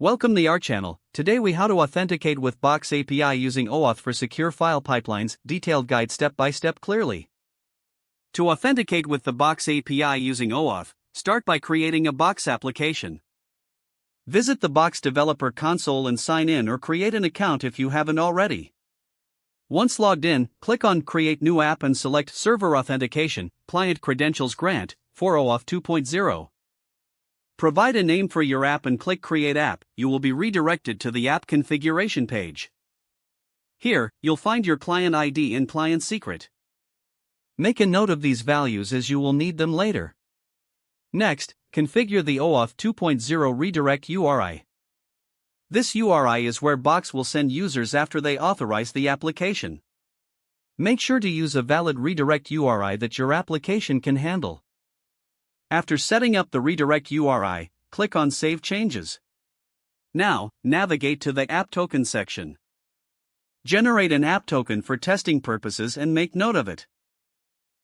Welcome to our channel. Today we how to authenticate with Box API using OAuth for secure file pipelines, detailed guide step by step clearly. To authenticate with the Box API using OAuth, start by creating a Box application. Visit the Box Developer Console and sign in or create an account if you haven't already. Once logged in, click on Create New App and select Server Authentication, Client Credentials Grant, for OAuth 2.0. Provide a name for your app and click Create App. You will be redirected to the app configuration page. Here, you'll find your client ID and client secret. Make a note of these values as you will need them later. Next, configure the OAuth 2.0 redirect URI. This URI is where Box will send users after they authorize the application. Make sure to use a valid redirect URI that your application can handle. After setting up the redirect URI, click on Save Changes. Now, navigate to the App Token section. Generate an app token for testing purposes and make note of it.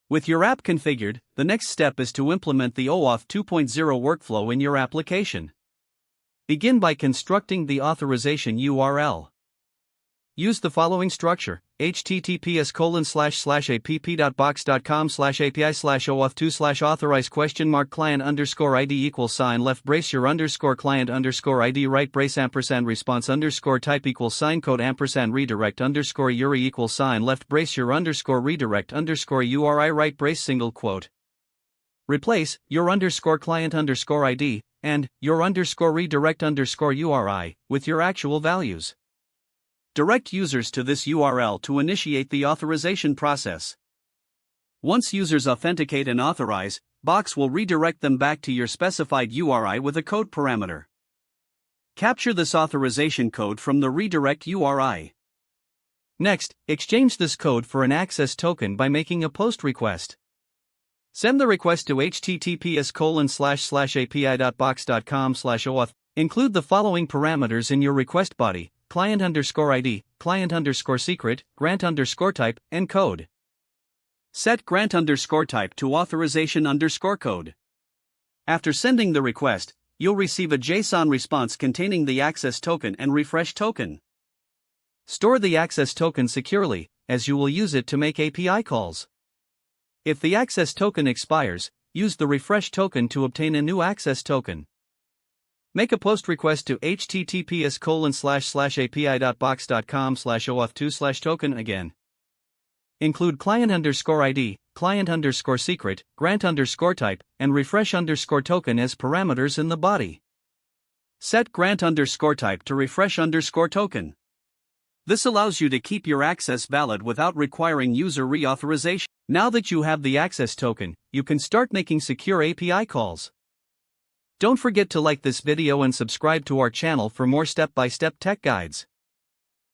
With your app configured, the next step is to implement the OAuth 2.0 workflow in your application. Begin by constructing the authorization URL. Use the following structure: https://app.box.com/api/oauth2/authorize $client_id =left brace your _client_id right brace &response _type =code &redirect URI left brace your _redirect URI right brace single quote. Replace your _client_id and your _redirect URI with your actual values. Direct users to this URL to initiate the authorization process. Once users authenticate and authorize, Box will redirect them back to your specified URI with a code parameter. Capture this authorization code from the redirect URI. Next, exchange this code for an access token by making a POST request. Send the request to https://api.box.com/oauth. Include the following parameters in your request body: client_ID, client_secret, grant_type, and code. Set grant_type to authorization_code. After sending the request, you'll receive a JSON response containing the access token and refresh token. Store the access token securely, as you will use it to make API calls. If the access token expires, use the refresh token to obtain a new access token. Make a POST request to https://api.box.com/oauth2/token again. Include client_ID, client_secret, grant_type, and refresh_token as parameters in the body. Set grant_type to refresh_token. This allows you to keep your access valid without requiring user reauthorization. Now that you have the access token, you can start making secure API calls. Don't forget to like this video and subscribe to our channel for more step-by-step tech guides.